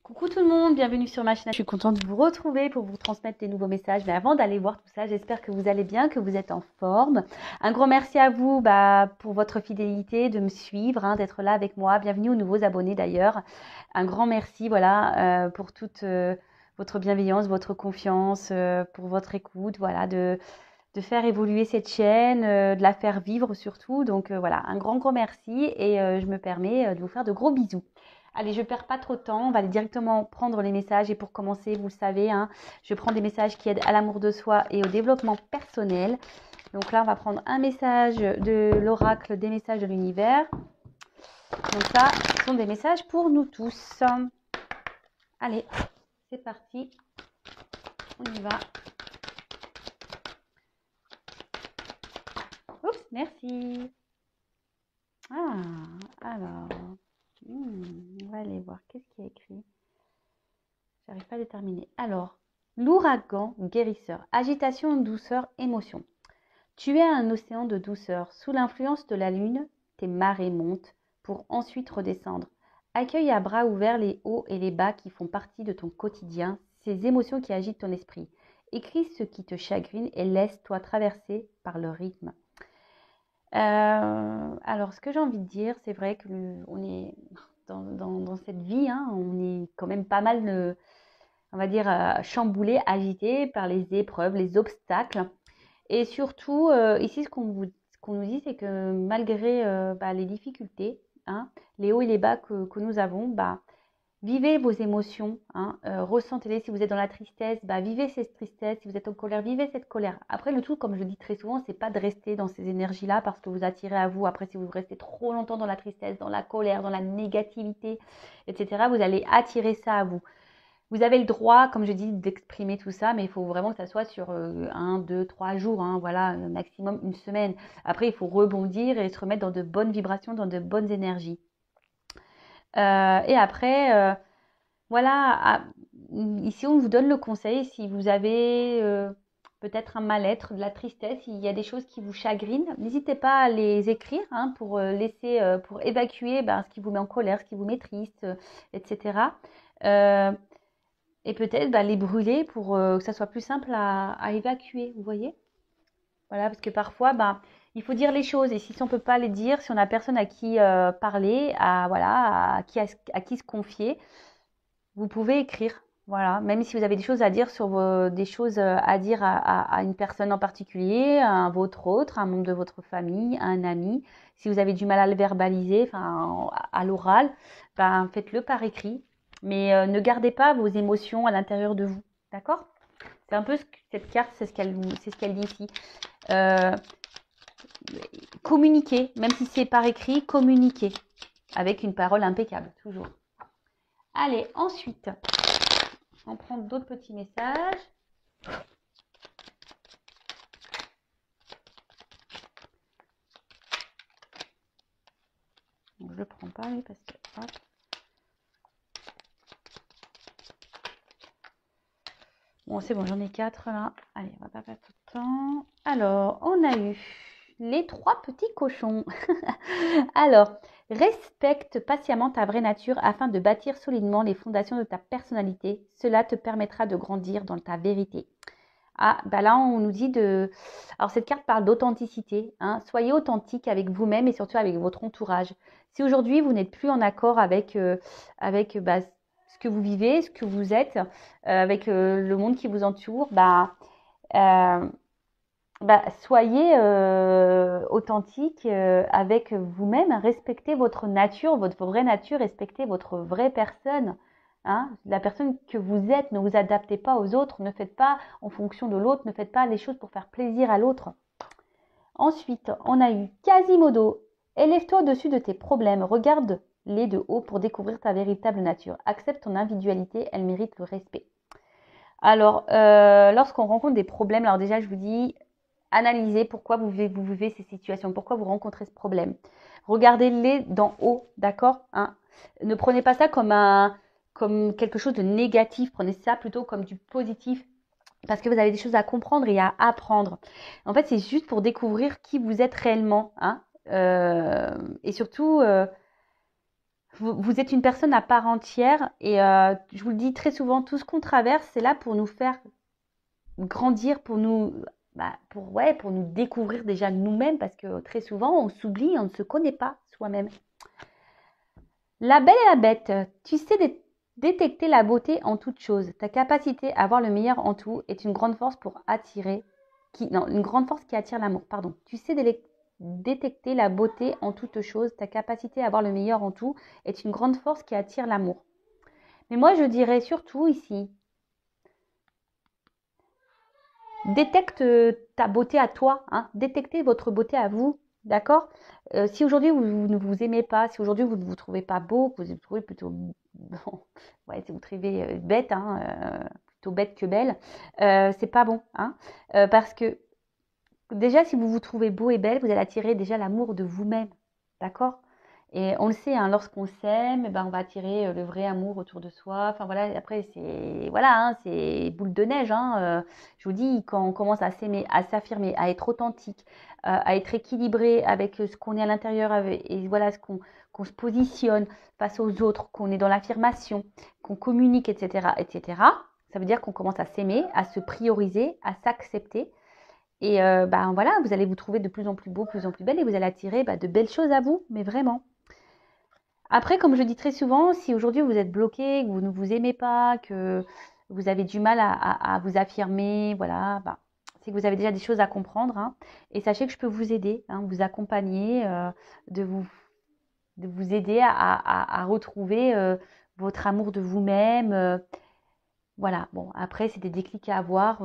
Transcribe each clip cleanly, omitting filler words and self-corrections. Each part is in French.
Coucou tout le monde, bienvenue sur ma chaîne. Je suis contente de vous retrouver pour vous transmettre des nouveaux messages. Mais avant d'aller voir tout ça, j'espère que vous allez bien, que vous êtes en forme. Un gros merci à vous pour votre fidélité, de me suivre, d'être là avec moi. Bienvenue aux nouveaux abonnés d'ailleurs. Un grand merci pour toute votre bienveillance, votre confiance, pour votre écoute, de faire évoluer cette chaîne, de la faire vivre surtout. Donc voilà, un grand merci et je me permets de vous faire de gros bisous. Allez, je ne perds pas trop de temps, on va aller directement prendre les messages. Et pour commencer, vous le savez, je prends des messages qui aident à l'amour de soi et au développement personnel. Donc là, on va prendre un message de l'oracle des messages de l'univers. Donc ça, ce sont des messages pour nous tous. Allez, c'est parti. On y va. Oups, merci. Alors... on va aller voir. Qu'est-ce qu'il y a écrit? J'arrive pas à déterminer. Alors, l'ouragan guérisseur. Agitation, douceur, émotion. Tu es un océan de douceur. Sous l'influence de la lune, tes marées montent pour ensuite redescendre. Accueille à bras ouverts les hauts et les bas qui font partie de ton quotidien, ces émotions qui agitent ton esprit. Écris ce qui te chagrine et laisse-toi traverser par le rythme. Alors, ce que j'ai envie de dire, c'est vrai que on est dans cette vie, on est quand même pas mal, on va dire, chamboulé, agité par les épreuves, les obstacles. Et surtout, ici, ce qu'on nous dit, c'est que malgré les difficultés, les hauts et les bas que nous avons, vivez vos émotions, ressentez-les. Si vous êtes dans la tristesse, vivez cette tristesse. Si vous êtes en colère, vivez cette colère. Après, le tout, comme je le dis très souvent, c'est pas de rester dans ces énergies-là parce que vous attirez à vous. Après, si vous restez trop longtemps dans la tristesse, dans la colère, dans la négativité, etc., vous allez attirer ça à vous. Vous avez le droit, comme je dis, d'exprimer tout ça, mais il faut vraiment que ça soit sur 1, 2, 3 jours, voilà, maximum une semaine. Après, il faut rebondir et se remettre dans de bonnes vibrations, dans de bonnes énergies. Et après, ici on vous donne le conseil, si vous avez peut-être un mal-être, de la tristesse, il y a des choses qui vous chagrinent, n'hésitez pas à les écrire pour pour évacuer ce qui vous met en colère, ce qui vous met triste, etc. Et peut-être les brûler pour que ça soit plus simple à évacuer, vous voyez? Voilà, parce que parfois, il faut dire les choses. Et si on ne peut pas les dire, si on n'a personne à qui parler, à qui se confier, vous pouvez écrire. Voilà, même si vous avez des choses à dire des choses à dire à une personne en particulier, à votre autre, à un membre de votre famille, à un ami. Si vous avez du mal à le verbaliser, à l'oral, faites-le par écrit. Mais ne gardez pas vos émotions à l'intérieur de vous. D'accord? C'est un peu cette carte, c'est ce qu'elle dit ici. Communiquer, même si c'est par écrit, communiquer avec une parole impeccable, toujours. Allez, ensuite, on prend d'autres petits messages. Donc, je ne le prends pas, lui, parce que... Hop. Bon, c'est bon, j'en ai 4 là. Allez, on va pas perdre tout le temps. Alors, on a eu les 3 petits cochons. Alors, respecte patiemment ta vraie nature afin de bâtir solidement les fondations de ta personnalité. Cela te permettra de grandir dans ta vérité. Là, on nous dit de... Alors, cette carte parle d'authenticité. Soyez authentique avec vous-même et surtout avec votre entourage. Si aujourd'hui, vous n'êtes plus en accord avec ce que vous vivez, ce que vous êtes, avec le monde qui vous entoure, soyez authentique avec vous-même. Respectez votre nature, votre vraie nature. Respectez votre vraie personne. La personne que vous êtes. Ne vous adaptez pas aux autres. Ne faites pas en fonction de l'autre. Ne faites pas les choses pour faire plaisir à l'autre. Ensuite, on a eu Quasimodo. Élève-toi au-dessus de tes problèmes. Regarde-les de haut pour découvrir ta véritable nature. Accepte ton individualité. Elle mérite le respect. Alors, lorsqu'on rencontre des problèmes, alors déjà, je vous dis... Analysez pourquoi vous vivez ces situations, pourquoi vous rencontrez ce problème. Regardez-les d'en haut, d'accord? Ne prenez pas ça comme quelque chose de négatif, prenez ça plutôt comme du positif, parce que vous avez des choses à comprendre et à apprendre. En fait, c'est juste pour découvrir qui vous êtes réellement, et surtout, vous êtes une personne à part entière et je vous le dis très souvent, tout ce qu'on traverse, c'est là pour nous faire grandir, pour nous, pour nous découvrir déjà nous-mêmes, parce que très souvent, on s'oublie, on ne se connaît pas soi-même. La belle et la bête, tu sais détecter la beauté en toute chose. Ta capacité à voir le meilleur en tout est une grande force pour attirer, une grande force qui attire l'amour, pardon. Tu sais détecter la beauté en toute chose. Ta capacité à voir le meilleur en tout est une grande force qui attire l'amour. Mais moi, je dirais surtout ici, détecte ta beauté à toi, hein. Détectez votre beauté à vous, d'accord? Si aujourd'hui vous ne vous aimez pas, si aujourd'hui vous ne vous trouvez pas beau, que vous vous trouvez plutôt, bon, ouais, si vous trouvez bête, hein, plutôt bête que belle, c'est pas bon, hein, parce que déjà si vous vous trouvez beau et belle, vous allez attirer déjà l'amour de vous-même, d'accord? Et on le sait, hein, lorsqu'on s'aime, eh ben, on va attirer le vrai amour autour de soi. Enfin voilà, après c'est voilà, hein, c'est boule de neige. Hein, je vous dis, quand on commence à s'aimer, à s'affirmer, à être authentique, à être équilibré avec ce qu'on est à l'intérieur, et voilà ce qu'on se positionne face aux autres, qu'on est dans l'affirmation, qu'on communique, etc., etc. Ça veut dire qu'on commence à s'aimer, à se prioriser, à s'accepter. Et ben voilà, vous allez vous trouver de plus en plus beau, de plus en plus belle, et vous allez attirer de belles choses à vous, mais vraiment. Après, comme je dis très souvent, si aujourd'hui vous êtes bloqué, que vous ne vous aimez pas, que vous avez du mal à vous affirmer, voilà, c'est que vous avez déjà des choses à comprendre. Hein, et sachez que je peux vous aider, hein, vous accompagner, de vous aider à retrouver votre amour de vous-même. Voilà, bon, après, c'est des déclics à avoir.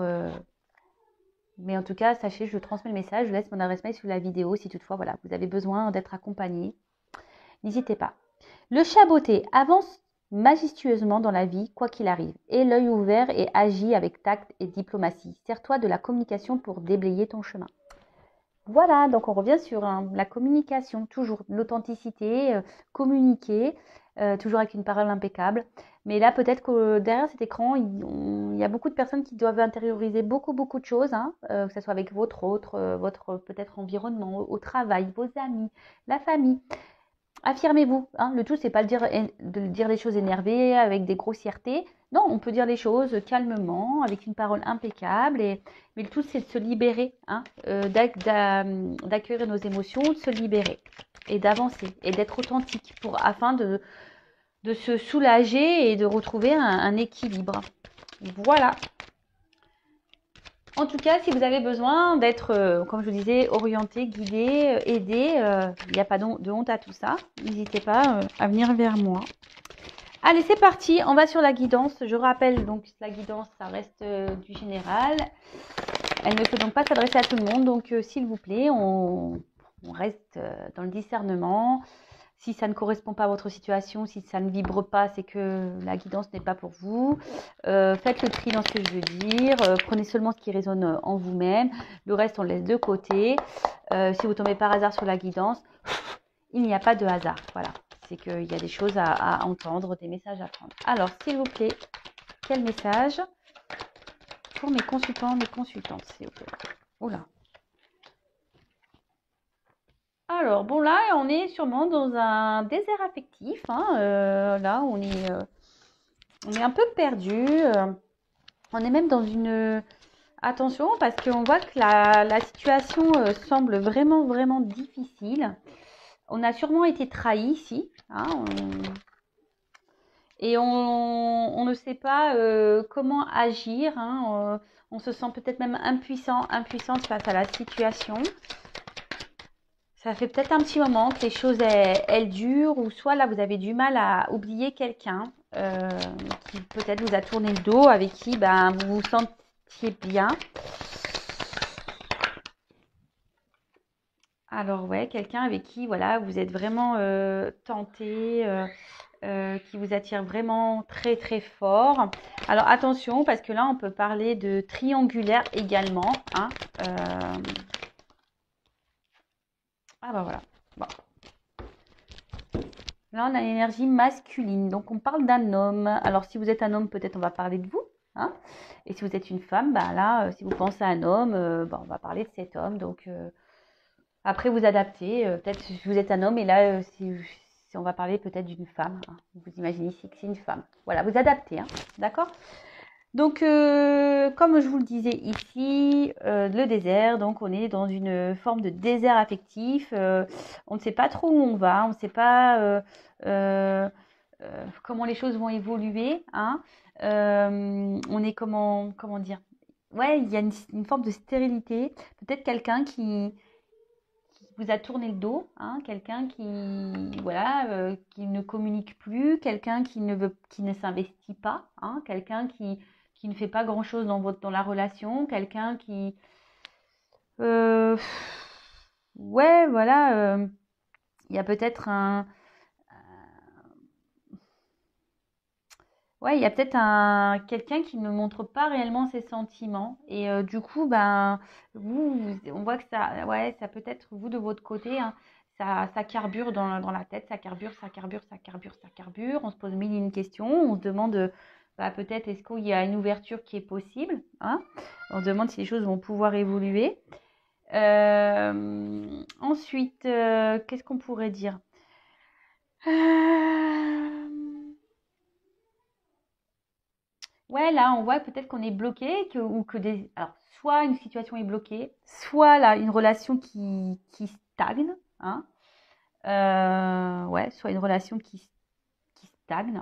Mais en tout cas, sachez, je transmets le message, je laisse mon adresse mail sous la vidéo si toutefois, voilà, vous avez besoin d'être accompagné. N'hésitez pas. Le chat botté avance majestueusement dans la vie, quoi qu'il arrive. Aie l'œil ouvert et agis avec tact et diplomatie. Sers-toi de la communication pour déblayer ton chemin. Voilà, donc on revient sur la communication, toujours l'authenticité, communiquer, toujours avec une parole impeccable. Mais là, peut-être que derrière cet écran, il y a beaucoup de personnes qui doivent intérioriser beaucoup, beaucoup de choses, hein, que ce soit avec votre peut-être environnement, au travail, vos amis, la famille. Affirmez-vous, hein. Le tout, c'est pas de dire les choses énervées, avec des grossièretés. Non, on peut dire les choses calmement, avec une parole impeccable. Mais le tout, c'est de se libérer, hein, d'accueillir nos émotions, de se libérer et d'avancer et d'être authentique afin de se soulager et de retrouver un équilibre. Voilà. En tout cas, si vous avez besoin d'être, comme je vous disais, orienté, guidé, aidé, il n'y a pas de honte à tout ça. N'hésitez pas à venir vers moi. Allez, c'est parti. On va sur la guidance. Je rappelle donc la guidance, ça reste du général. Elle ne peut donc pas s'adresser à tout le monde. Donc, s'il vous plaît, on reste dans le discernement. Si ça ne correspond pas à votre situation, si ça ne vibre pas, c'est que la guidance n'est pas pour vous. Faites le tri dans ce que je veux dire. Prenez seulement ce qui résonne en vous-même. Le reste, on le laisse de côté. Si vous tombez par hasard sur la guidance, il n'y a pas de hasard. Voilà, c'est qu'il y a des choses à entendre, des messages à prendre. Alors, s'il vous plaît, quel message pour mes consultants, mes consultantes, s'il vous plaît. Oula. Alors, bon, là, on est sûrement dans un désert affectif. Hein, là, on est un peu perdu. On est même dans une... Attention, parce qu'on voit que la situation semble vraiment, vraiment difficile. On a sûrement été trahi ici. Hein, et on ne sait pas comment agir. Hein, on se sent peut-être même impuissante face à la situation. Ça fait peut-être un petit moment que les choses, elles durent, ou soit là, vous avez du mal à oublier quelqu'un qui peut-être vous a tourné le dos, avec qui vous vous sentiez bien. Alors ouais, quelqu'un avec qui voilà, vous êtes vraiment tenté, qui vous attire vraiment très très fort. Alors attention, parce que là, on peut parler de triangulaire également. Hein, Ah bah voilà. Bon. Là, on a l'énergie masculine. Donc, on parle d'un homme. Alors, si vous êtes un homme, peut-être on va parler de vous. Hein, et si vous êtes une femme, là, si vous pensez à un homme, on va parler de cet homme. Donc, après, vous adaptez. Peut-être si vous êtes un homme et là, si on va parler peut-être d'une femme, hein. Vous imaginez ici que c'est une femme. Voilà, vous adaptez, hein, d'accord? Donc, comme je vous le disais ici, le désert, donc on est dans une forme de désert affectif. On ne sait pas trop où on va, on ne sait pas comment les choses vont évoluer, hein. On est comment dire? Ouais, il y a une forme de stérilité. Peut-être quelqu'un qui vous a tourné le dos, hein, quelqu'un voilà, qui ne communique plus, quelqu'un qui ne s'investit pas, hein, quelqu'un qui ne fait pas grand-chose dans la relation, quelqu'un qui, euh, ouais, voilà, il y a peut-être ouais, il y a peut-être quelqu'un qui ne montre pas réellement ses sentiments et du coup, ben, on voit que ça, ouais, ça peut être vous de votre côté, hein, ça carbure dans la tête, ça carbure, ça carbure, ça carbure, ça carbure. On se pose mille et une questions, on se demande, bah, peut-être est-ce qu'il y a une ouverture qui est possible, hein? On se demande si les choses vont pouvoir évoluer. Ensuite, qu'est-ce qu'on pourrait dire? Ouais, là, on voit peut-être qu'on est bloqué, ou que alors, soit une situation est bloquée, soit là, une relation qui stagne, hein. Ouais, soit une relation qui stagne.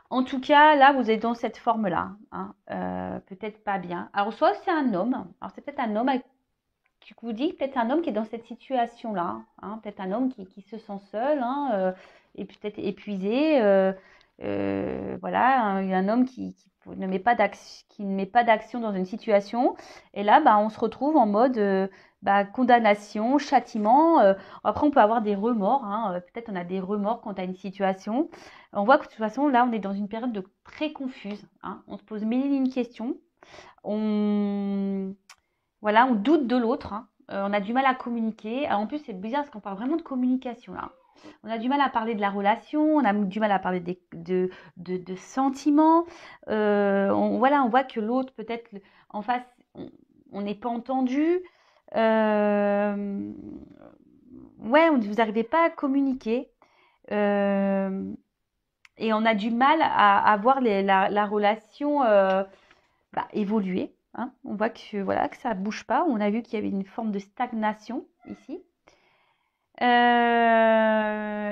En tout cas, là, vous êtes dans cette forme-là, hein, peut-être pas bien. Alors, soit c'est un homme, alors c'est peut-être un homme qui vous dit, peut-être un homme qui est dans cette situation-là, hein, peut-être un homme qui se sent seul, hein, et peut-être épuisé, voilà, un homme qui ne met pas d'action dans une situation, et là, bah, on se retrouve en mode bah, condamnation, châtiment. Après, on peut avoir des remords, hein, peut-être on a des remords quant à une situation. On voit que de toute façon, là, on est dans une période très confuse, hein. On se pose mille et une questions. Voilà, on doute de l'autre, hein. On a du mal à communiquer. Alors, en plus, c'est bizarre parce qu'on parle vraiment de communication là. On a du mal à parler de la relation, on a du mal à parler de sentiments. Voilà, on voit que l'autre, peut-être en face, on n'est pas entendu. Euh, ouais, vous n'arrivez pas à communiquer. Euh, et on a du mal à voir la relation bah, évoluer, hein. On voit que, voilà, que ça ne bouge pas. On a vu qu'il y avait une forme de stagnation ici.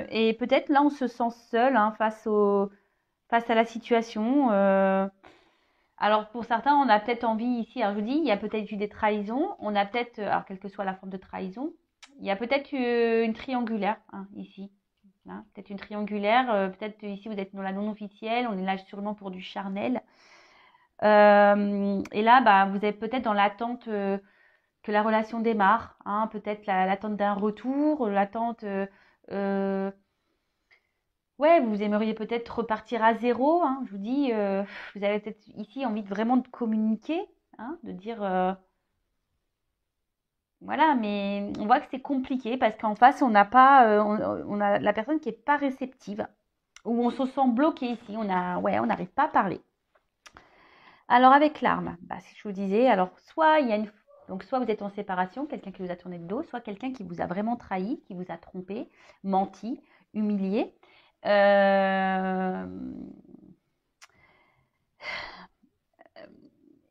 Et peut-être là, on se sent seul, hein, face à la situation. Alors pour certains, on a peut-être envie ici, alors je vous dis, il y a peut-être eu des trahisons. On a peut-être, alors quelle que soit la forme de trahison, il y a peut-être une triangulaire, hein, ici. Hein, peut-être une triangulaire, peut-être ici vous êtes dans la non officielle, on est là sûrement pour du charnel. Et là, bah, vous êtes peut-être dans l'attente que la relation démarre, hein, peut-être l'attente d'un retour, l'attente. Euh, ouais, vous aimeriez peut-être repartir à zéro, hein, je vous dis, vous avez peut-être ici envie vraiment de communiquer, hein, de dire. Voilà, mais on voit que c'est compliqué parce qu'en face, on n'a pas, on a la personne qui n'est pas réceptive, ou on se sent bloqué ici, ouais, on n'arrive pas à parler. Alors avec l'arme, bah, si je vous disais, alors soit vous êtes en séparation, quelqu'un qui vous a tourné le dos, soit quelqu'un qui vous a vraiment trahi, qui vous a trompé, menti, humilié. Euh,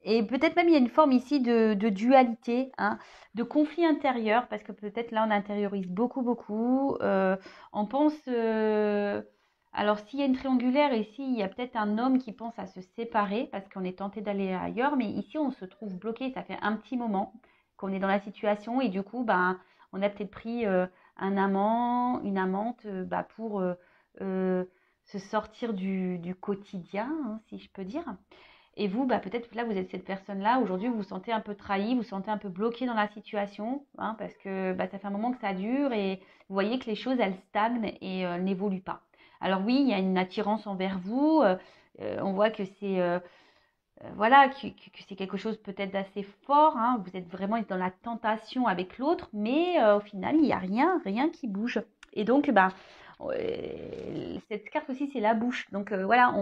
Et peut-être même il y a une forme ici de dualité, hein, de conflit intérieur, parce que peut-être là on intériorise beaucoup, beaucoup. On pense, alors s'il y a une triangulaire ici, il y a peut-être un homme qui pense à se séparer parce qu'on est tenté d'aller ailleurs, mais ici on se trouve bloqué. Ça fait un petit moment qu'on est dans la situation et du coup, ben, on a peut-être pris un amant, une amante, bah, pour se sortir du quotidien, hein, si je peux dire. Et vous, bah, peut-être que là, vous êtes cette personne-là. Aujourd'hui, vous vous sentez un peu trahi, vous vous sentez un peu bloqué dans la situation, hein, parce que bah, ça fait un moment que ça dure et vous voyez que les choses, elles stagnent et elles n'évoluent pas. Alors oui, il y a une attirance envers vous. On voit que c'est voilà, que c'est quelque chose peut-être d'assez fort, hein. Vous êtes vraiment dans la tentation avec l'autre, mais au final, il n'y a rien qui bouge. Et donc, bah, cette carte aussi, c'est la bouche. Donc voilà,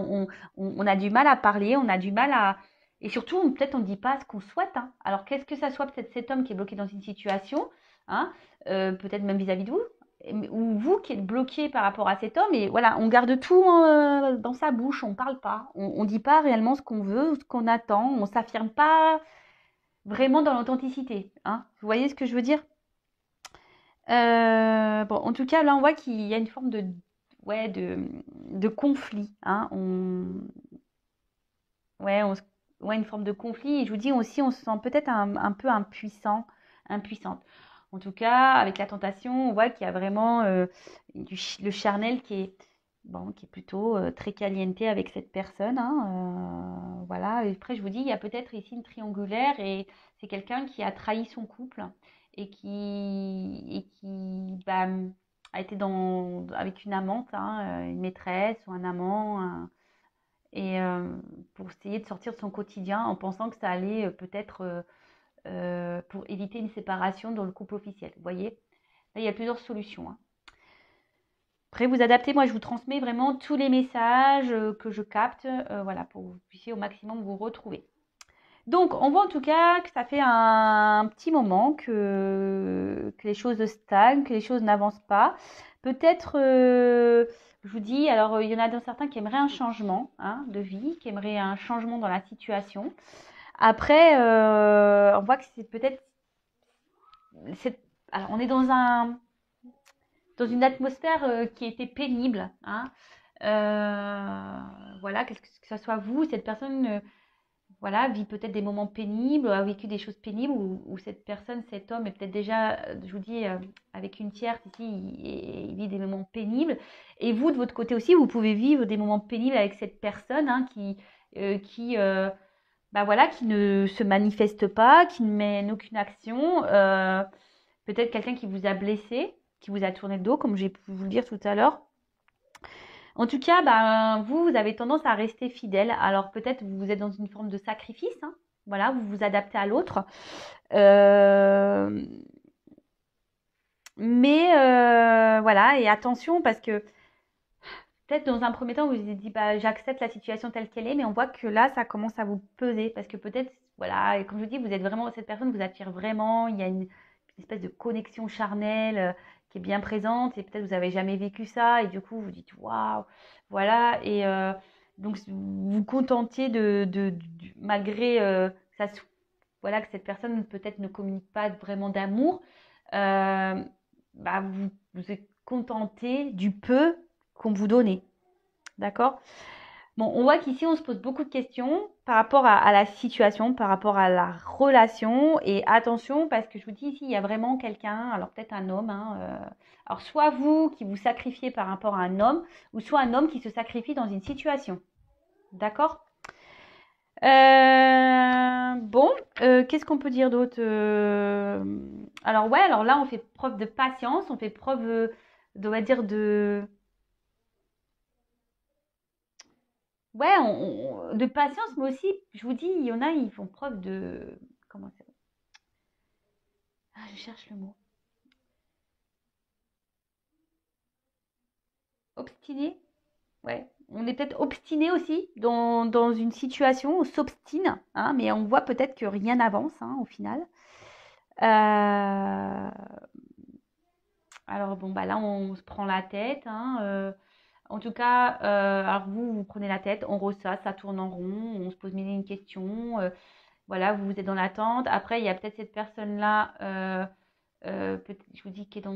on a du mal à parler, on a du mal à. Et surtout, peut-être on ne dit pas ce qu'on souhaite, hein. Alors, qu'est-ce que ça soit, peut-être cet homme qui est bloqué dans une situation, hein, peut-être même vis-à-vis de vous, ou vous qui êtes bloqué par rapport à cet homme, et voilà, on garde tout dans sa bouche, on parle pas, on dit pas réellement ce qu'on veut, ce qu'on attend, on s'affirme pas vraiment dans l'authenticité, hein. Vous voyez ce que je veux dire? Bon, en tout cas, là, on voit qu'il y a une forme ouais, de conflit, hein. Ouais, ouais, une forme de conflit. Et je vous dis aussi, on se sent peut-être un peu impuissante. En tout cas, avec la tentation, on voit qu'il y a vraiment le charnel qui est, bon, qui est plutôt très caliente avec cette personne, hein. Voilà. Et après, je vous dis, il y a peut-être ici une triangulaire et c'est quelqu'un qui a trahi son couple et qui bah, a été avec une amante, hein, une maîtresse ou un amant, et pour essayer de sortir de son quotidien en pensant que ça allait peut-être pour éviter une séparation dans le couple officiel. Vous voyez, là, il y a plusieurs solutions, hein. Après, vous adaptez, moi je vous transmets vraiment tous les messages que je capte, voilà, pour que vous puissiez au maximum vous retrouver. Donc, on voit en tout cas que ça fait un petit moment que les choses stagnent, que les choses n'avancent pas. Peut-être, je vous dis, alors il y en a certains qui aimeraient un changement, hein, de vie, qui aimeraient un changement dans la situation. Après, on voit que c'est peut-être, alors on est dans une atmosphère qui était pénible, hein. Voilà, que ce soit vous, cette personne. Voilà, vit peut-être des moments pénibles, a vécu des choses pénibles, ou cette personne, cet homme est peut-être déjà, je vous dis, avec une tierce ici, il vit des moments pénibles. Et vous, de votre côté aussi, vous pouvez vivre des moments pénibles avec cette personne, hein, bah voilà, qui ne se manifeste pas, qui ne mène aucune action. Peut-être quelqu'un qui vous a blessé, qui vous a tourné le dos, comme j'ai pu vous le dire tout à l'heure. En tout cas, ben, vous avez tendance à rester fidèle. Alors peut-être vous êtes dans une forme de sacrifice, hein. Voilà, vous vous adaptez à l'autre. Euh, mais voilà, et attention parce que peut-être dans un premier temps, vous vous êtes dit, bah, j'accepte la situation telle qu'elle est, mais on voit que là, ça commence à vous peser parce que peut-être, voilà, et comme je vous dis, vous êtes vraiment, cette personne vous attire vraiment, il y a une espèce de connexion charnelle qui est bien présente et peut-être vous n'avez jamais vécu ça et du coup, vous dites, waouh, voilà, et donc vous vous contentiez malgré ça, voilà, que cette personne peut-être ne communique pas vraiment d'amour, euh, bah, vous êtes contenté du peu qu'on vous donnait. D'accord? Bon, on voit qu'ici, on se pose beaucoup de questions par rapport à la situation, par rapport à la relation. Et attention, parce que je vous dis ici, il y a vraiment quelqu'un, alors peut-être un homme, hein, alors soit vous qui vous sacrifiez par rapport à un homme, ou soit un homme qui se sacrifie dans une situation. D'accord? Bon, qu'est-ce qu'on peut dire d'autre? Alors ouais, alors là, on fait preuve de patience, on fait preuve, on va dire, ouais, de patience, mais aussi, je vous dis, il y en a, ils font preuve de, comment ça? Ah, je cherche le mot. Obstiné? Ouais. On est peut-être obstiné aussi dans une situation, on s'obstine, hein, mais on voit peut-être que rien n'avance, hein, au final. Euh, Alors bon, bah là, on se prend la tête, hein. En tout cas, alors vous prenez la tête, on ressasse, ça tourne en rond, on se pose mille et une questions. Voilà, vous êtes dans l'attente. Après, il y a peut-être cette personne-là, je vous dis, qui est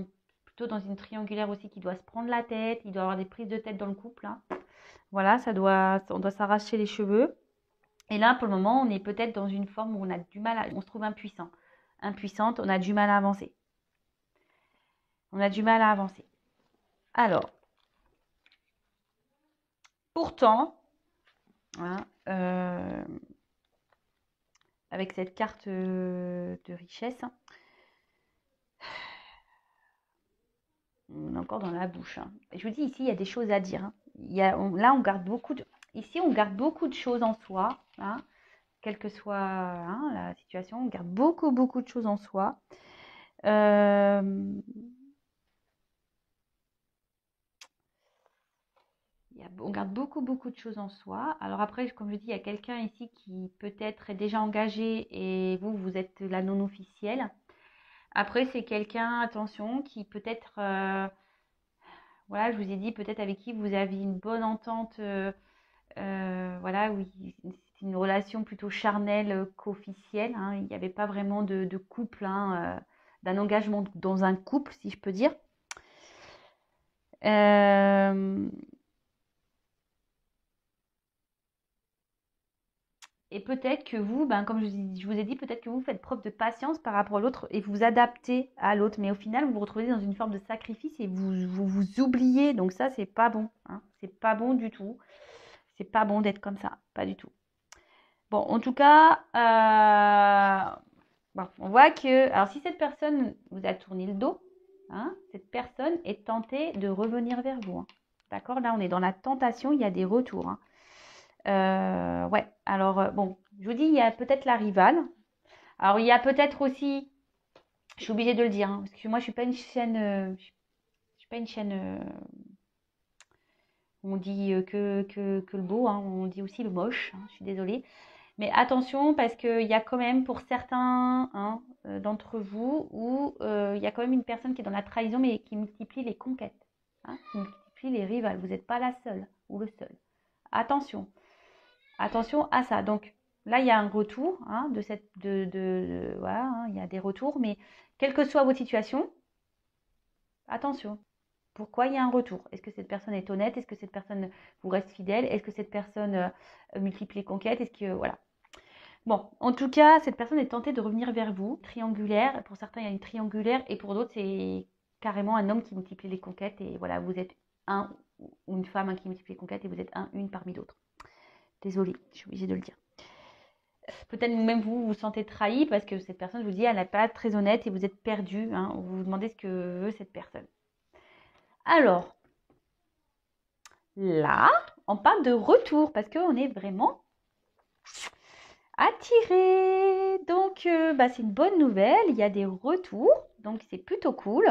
plutôt dans une triangulaire aussi, qui doit se prendre la tête, il doit avoir des prises de tête dans le couple, hein. Voilà, on doit s'arracher les cheveux. Et là, pour le moment, on est peut-être dans une forme où on a du mal on se trouve impuissant. Impuissante, on a du mal à avancer. On a du mal à avancer. Alors, pourtant, hein, avec cette carte de richesse, hein, on est encore dans la bouche, hein. Je vous dis, ici, il y a des choses à dire, hein. Là, on garde beaucoup de... Ici, on garde beaucoup de choses en soi, hein, quelle que soit, hein, la situation, on garde beaucoup, beaucoup de choses en soi. Euh, on garde beaucoup, beaucoup de choses en soi. Alors après, comme je dis, il y a quelqu'un ici qui peut-être est déjà engagé et vous êtes la non officielle. Après, c'est quelqu'un, attention, qui peut-être, voilà, je vous ai dit, peut-être avec qui vous aviez une bonne entente, voilà, oui, c'est une relation plutôt charnelle qu'officielle, hein. Il n'y avait pas vraiment de couple, hein, d'un engagement dans un couple, si je peux dire. Euh, Et peut-être que vous, ben, comme je vous ai dit, peut-être que vous faites preuve de patience par rapport à l'autre et vous vous adaptez à l'autre. Mais au final, vous vous retrouvez dans une forme de sacrifice et vous oubliez. Donc ça, c'est pas bon, hein. C'est pas bon du tout. C'est pas bon d'être comme ça. Pas du tout. Bon, en tout cas, bon, on voit que... Alors, si cette personne vous a tourné le dos, hein, cette personne est tentée de revenir vers vous, hein. D'accord? Là, on est dans la tentation, il y a des retours, hein. Ouais, alors bon, je vous dis, il y a peut-être la rivale. Alors, il y a peut-être aussi, je suis obligée de le dire, hein, parce que moi, je suis pas une chaîne, je suis pas une chaîne où on dit que le beau, hein, on dit aussi le moche, hein, je suis désolée. Mais attention, parce qu'il y a quand même pour certains, hein, d'entre vous, où il y a quand même une personne qui est dans la trahison, mais qui multiplie les conquêtes, hein, qui multiplie les rivales. Vous n'êtes pas la seule ou le seul. Attention. Attention à ça. Donc là, il y a un retour, hein, voilà, hein, il y a des retours, mais quelle que soit votre situation, attention. Pourquoi il y a un retour? Est-ce que cette personne est honnête? Est-ce que cette personne vous reste fidèle? Est-ce que cette personne multiplie les conquêtes? Est-ce que voilà. Bon, en tout cas, cette personne est tentée de revenir vers vous, triangulaire. Pour certains, il y a une triangulaire, et pour d'autres, c'est carrément un homme qui multiplie les conquêtes. Et voilà, vous êtes un ou une femme, hein, qui multiplie les conquêtes, et vous êtes une parmi d'autres. Désolée, je suis obligée de le dire. Peut-être même vous vous sentez trahi parce que cette personne vous dit elle n'est pas très honnête et vous êtes perdu, hein, vous vous demandez ce que veut cette personne. Alors, là, on parle de retour parce qu'on est vraiment attiré. Donc, bah, c'est une bonne nouvelle, il y a des retours, donc c'est plutôt cool.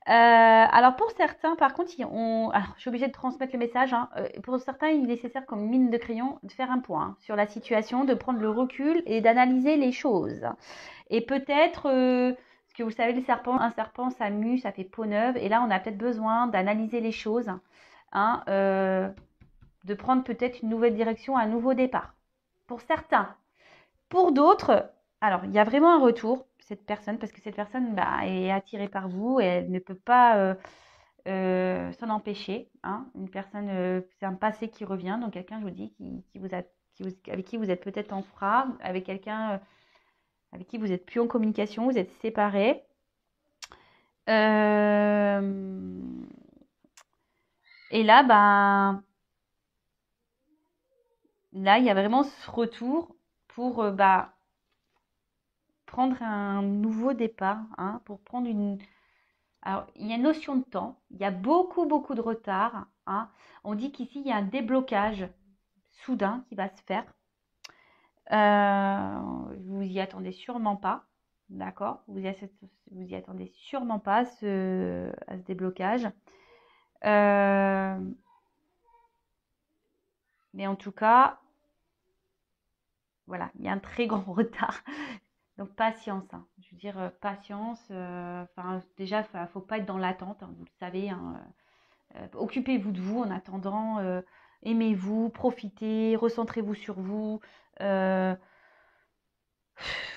Alors, pour certains, par contre, alors, je suis obligée de transmettre le message, hein. Pour certains, il est nécessaire, comme mine de crayon, de faire un point, hein, sur la situation, de prendre le recul et d'analyser les choses. Et peut-être, parce que vous savez, un serpent, ça mue, ça fait peau neuve. Et là, on a peut-être besoin d'analyser les choses, hein, de prendre peut-être une nouvelle direction, un nouveau départ. Pour certains. Pour d'autres, alors, il y a vraiment un retour, cette personne, parce que cette personne, bah, est attirée par vous et elle ne peut pas s'en empêcher, hein. Une personne, c'est un passé qui revient, donc quelqu'un, je vous dis, avec qui vous êtes peut-être en froid, avec quelqu'un avec qui vous n'êtes plus en communication, vous êtes séparés. Euh, Et là, ben, là, il y a vraiment ce retour pour bah, prendre un nouveau départ, hein, pour prendre une. Alors, il y a une notion de temps, il y a beaucoup, beaucoup de retard, hein. On dit qu'ici, il y a un déblocage soudain qui va se faire. Vous y attendez sûrement pas, d'accord? Vous y attendez sûrement pas à ce déblocage. Mais en tout cas, voilà, il y a un très grand retard. Donc patience, hein. Je veux dire, patience. Déjà, il ne faut pas être dans l'attente, hein, vous le savez, hein. Occupez-vous de vous en attendant. Aimez-vous, profitez, recentrez-vous sur vous. Euh,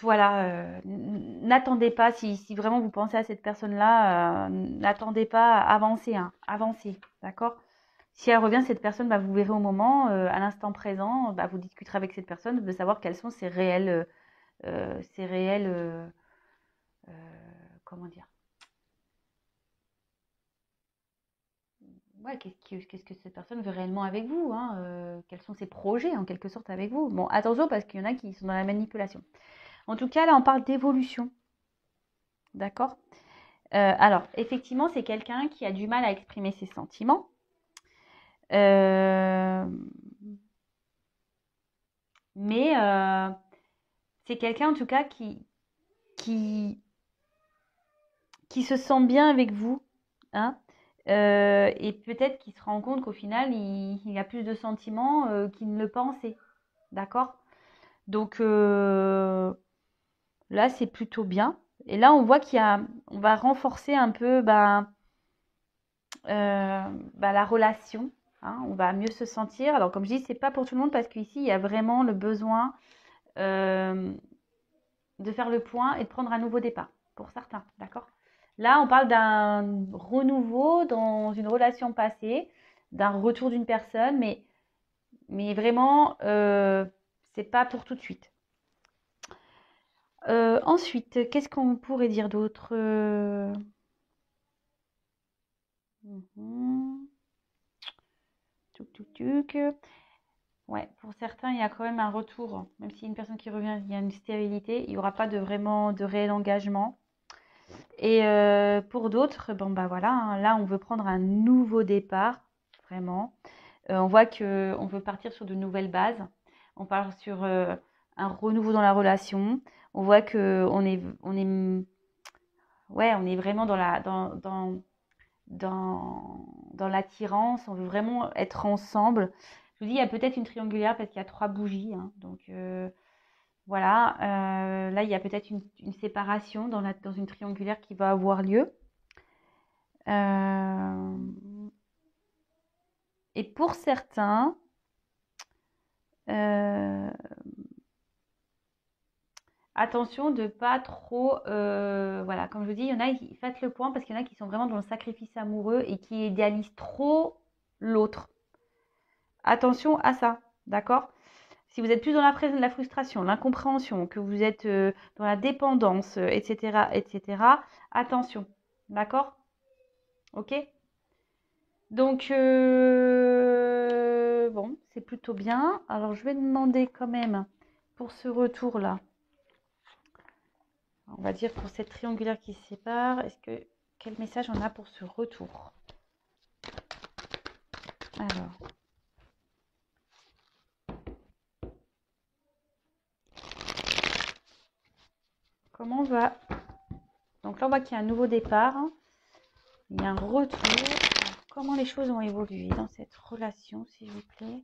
voilà, n'attendez pas, si vraiment vous pensez à cette personne-là, n'attendez pas, avancez, hein, avancez, d'accord? Si elle revient, cette personne, bah, vous verrez au moment, à l'instant présent, bah, vous discuterez avec cette personne de savoir quels sont ses réels, euh, comment dire, ouais, qu'est-ce que cette personne veut réellement avec vous, hein, quels sont ses projets en quelque sorte avec vous. Bon, attention parce qu'il y en a qui sont dans la manipulation. En tout cas, là, on parle d'évolution, d'accord? Alors, effectivement, c'est quelqu'un qui a du mal à exprimer ses sentiments. Euh, mais c'est quelqu'un en tout cas qui, qui se sent bien avec vous, hein, et peut-être qu'il se rend compte qu'au final, il a plus de sentiments qu'il ne le pensait, d'accord? Donc là, c'est plutôt bien. Et là, on voit on va renforcer un peu la relation. Hein, on va mieux se sentir. Alors, comme je dis, c'est pas pour tout le monde parce qu'ici, il y a vraiment le besoin euh, de faire le point et de prendre un nouveau départ pour certains. D'accord? Là, on parle d'un renouveau dans une relation passée, d'un retour d'une personne, mais vraiment, c'est pas pour tout de suite. Ensuite, qu'est-ce qu'on pourrait dire d'autre Mhm. Tuc, tuc, tuc. Ouais, pour certains, il y a quand même un retour. Même si une personne qui revient, il y a une stérilité, il n'y aura pas vraiment de réel engagement. Et pour d'autres, bon bah voilà, hein, là on veut prendre un nouveau départ, vraiment. On voit que on veut partir sur de nouvelles bases. On part sur un renouveau dans la relation. On voit que on est vraiment dans l'attirance. On veut vraiment être ensemble. Je vous dis, il y a peut-être une triangulaire parce qu'il y a 3 bougies, hein, donc voilà. Là, il y a peut-être une séparation dans une triangulaire qui va avoir lieu. Et pour certains, attention de pas trop, voilà, comme je vous dis, il y en a, faites le point parce qu'il y en a qui sont vraiment dans le sacrifice amoureux et qui idéalisent trop l'autre. Attention à ça, d'accord? Si vous êtes plus dans la frustration, l'incompréhension, que vous êtes dans la dépendance, etc., etc., attention, d'accord? Ok? Donc, bon, c'est plutôt bien. Alors, je vais demander quand même pour ce retour-là, on va dire pour cette triangulaire qui se sépare, quel message on a pour ce retour? Alors, comment on va? Donc là, on voit qu'il y a un nouveau départ, il y a un retour. Alors, comment les choses ont évolué dans cette relation, s'il vous plaît?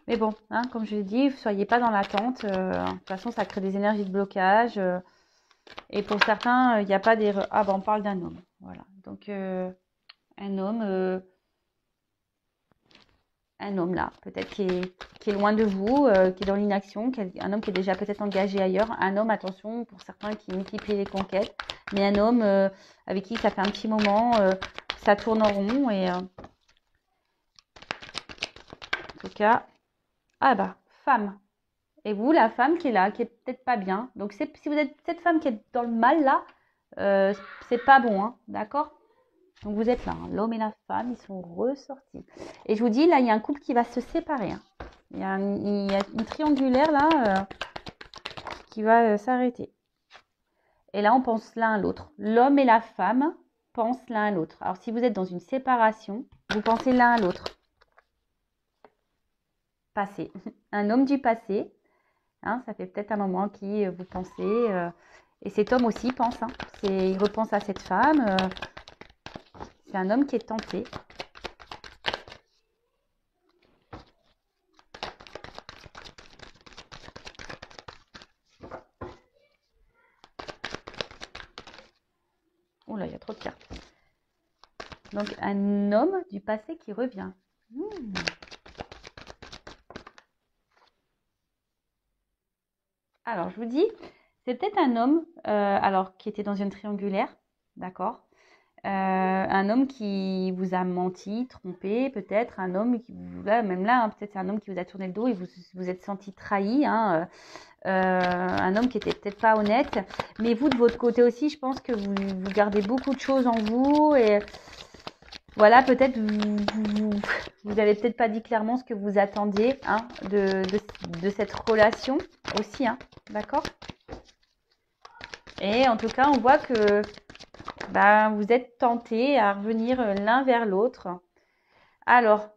Mais bon, hein, comme je l'ai dit, ne soyez pas dans l'attente. De toute façon, ça crée des énergies de blocage. Et pour certains, il n'y a pas des... Ah ben, on parle d'un homme. Voilà. Donc, un homme là, peut-être qui est loin de vous, qui est dans l'inaction, un homme qui est déjà peut-être engagé ailleurs. Un homme, attention, pour certains qui multiplient les conquêtes. Mais un homme avec qui ça fait un petit moment, ça tourne en rond. Et en tout cas, ah bah, femme. Et vous, la femme qui est là, qui est peut-être pas bien. Donc, si vous êtes cette femme qui est dans le mal là, c'est pas bon, hein, d'accord? Donc, vous êtes là, hein, l'homme et la femme, ils sont ressortis. Et je vous dis, là, il y a un couple qui va se séparer. Hein. Il y a une triangulaire là qui va s'arrêter. Et là, on pense l'un à l'autre. L'homme et la femme pensent l'un à l'autre. Alors, si vous êtes dans une séparation, vous pensez l'un à l'autre. Passé. Un homme du passé. Hein, ça fait peut-être un moment qui vous pensez. Et cet homme aussi pense. Hein, il repense à cette femme. C'est un homme qui est tenté. Oh là, il y a trop de cartes. Donc, un homme du passé qui revient. Alors, je vous dis, c'est peut-être un homme qui était dans une triangulaire, d'accord? Un homme qui vous a menti, trompé, peut-être un homme qui même là, hein, peut-être c'est un homme qui vous a tourné le dos et vous êtes senti trahi, hein, un homme qui était peut-être pas honnête, mais vous de votre côté aussi, je pense que vous gardez beaucoup de choses en vous et voilà, peut-être vous avez peut-être pas dit clairement ce que vous attendiez hein, de cette relation aussi, hein, d'accord? Et en tout cas, on voit que vous êtes tentés à revenir l'un vers l'autre. Alors,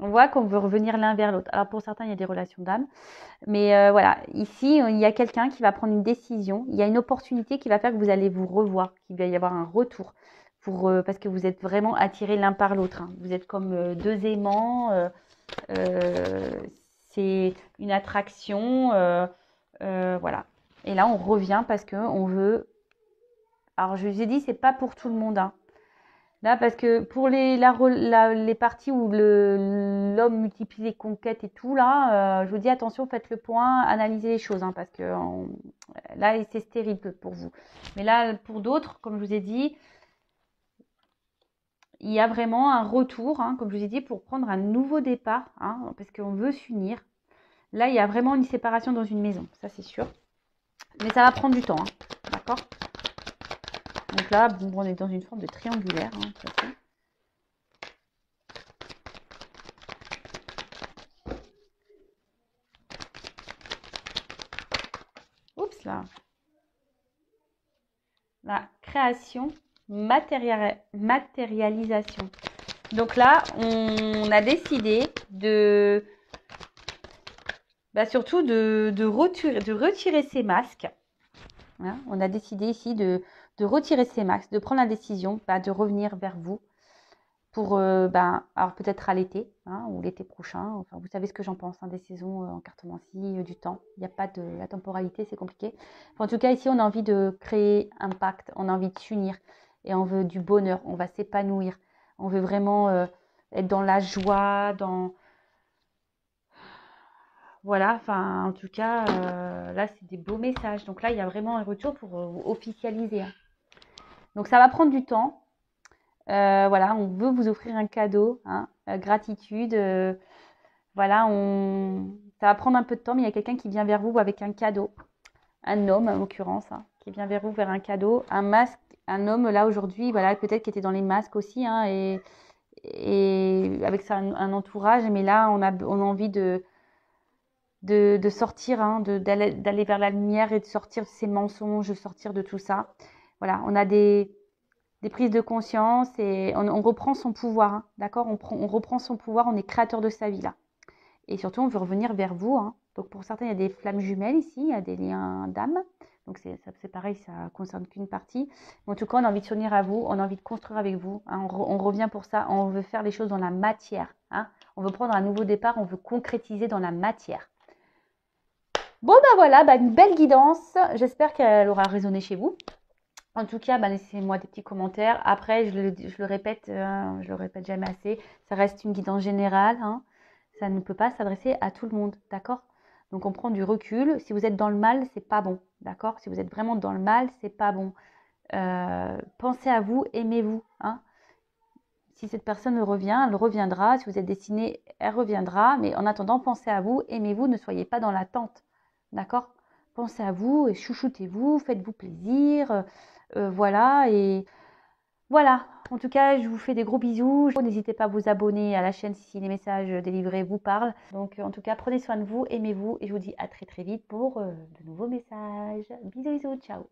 On voit qu'on veut revenir l'un vers l'autre. Alors pour certains, il y a des relations d'âme. Mais voilà, ici, il y a quelqu'un qui va prendre une décision. Il y a une opportunité qui va faire que vous allez vous revoir, qu'il va y avoir un retour. Parce que vous êtes vraiment attirés l'un par l'autre, hein. Vous êtes comme deux aimants. C'est une attraction. Voilà. Et là, on revient parce qu'on veut. Alors, je vous ai dit, c'est pas pour tout le monde, hein. Là, parce que pour les parties où l'homme multiplie les conquêtes et tout, là, je vous dis attention, faites le point, analysez les choses, hein, parce que là, c'est stérile pour vous. Mais là, pour d'autres, comme je vous ai dit, il y a vraiment un retour, hein, comme je vous ai dit, pour prendre un nouveau départ, hein, parce qu'on veut s'unir. Là, il y a vraiment une séparation dans une maison, ça c'est sûr. Mais ça va prendre du temps, hein, d'accord? Donc là, bon, on est dans une forme de triangulaire, hein, de toute façon. Oups là. La création, matérialisation. Donc là, on a décidé surtout de retirer ces masques. Hein, on a décidé ici de retirer ces masques, de prendre la décision de revenir vers vous pour, alors peut-être à l'été, hein, ou l'été prochain. Enfin, vous savez ce que j'en pense, hein, des saisons en cartomancie, du temps. Il n'y a pas de la temporalité, c'est compliqué. Enfin, en tout cas, ici, on a envie de créer un pacte, on a envie de s'unir et on veut du bonheur, on va s'épanouir. On veut vraiment être dans la joie, voilà, enfin, en tout cas, là, c'est des beaux messages. Donc là, il y a vraiment un retour pour officialiser, hein. Donc ça va prendre du temps. Voilà, on veut vous offrir un cadeau, hein, gratitude. Voilà, ça va prendre un peu de temps, mais il y a quelqu'un qui vient vers vous avec un cadeau. Un homme, en l'occurrence, hein, qui vient vers vous vers un cadeau. Un masque, un homme, là, aujourd'hui, voilà, peut-être qui était dans les masques aussi, hein, et avec ça, un entourage. Mais là, on a envie de sortir, hein, d'aller vers la lumière et de sortir de ces mensonges, de sortir de tout ça. Voilà, on a des prises de conscience et on reprend son pouvoir, hein, d'accord, on reprend son pouvoir, on est créateur de sa vie là. Et surtout, on veut revenir vers vous, hein. Donc pour certains, il y a des flammes jumelles ici, il y a des liens d'âme. Donc c'est pareil, ça concerne qu'une partie. Mais en tout cas, on a envie de s'unir à vous, on a envie de construire avec vous, hein. On revient pour ça, on veut faire les choses dans la matière, hein. On veut prendre un nouveau départ, on veut concrétiser dans la matière. Bon, voilà, une belle guidance. J'espère qu'elle aura résonné chez vous. En tout cas, laissez-moi des petits commentaires. Après, je le répète, je le répète jamais assez, ça reste une guidance générale, hein. Ça ne peut pas s'adresser à tout le monde, d'accord? Donc on prend du recul. Si vous êtes dans le mal, c'est pas bon, d'accord? Si vous êtes vraiment dans le mal, c'est pas bon. Pensez à vous, aimez-vous, hein. Si cette personne revient, elle reviendra. Si vous êtes destiné, elle reviendra. Mais en attendant, pensez à vous, aimez-vous, ne soyez pas dans l'attente, d'accord? Pensez à vous et chouchoutez-vous, faites-vous plaisir. Voilà, et voilà. En tout cas, je vous fais des gros bisous. N'hésitez pas à vous abonner à la chaîne si les messages délivrés vous parlent. Donc, en tout cas, prenez soin de vous, aimez-vous et je vous dis à très très vite pour de nouveaux messages. Bisous, bisous, ciao.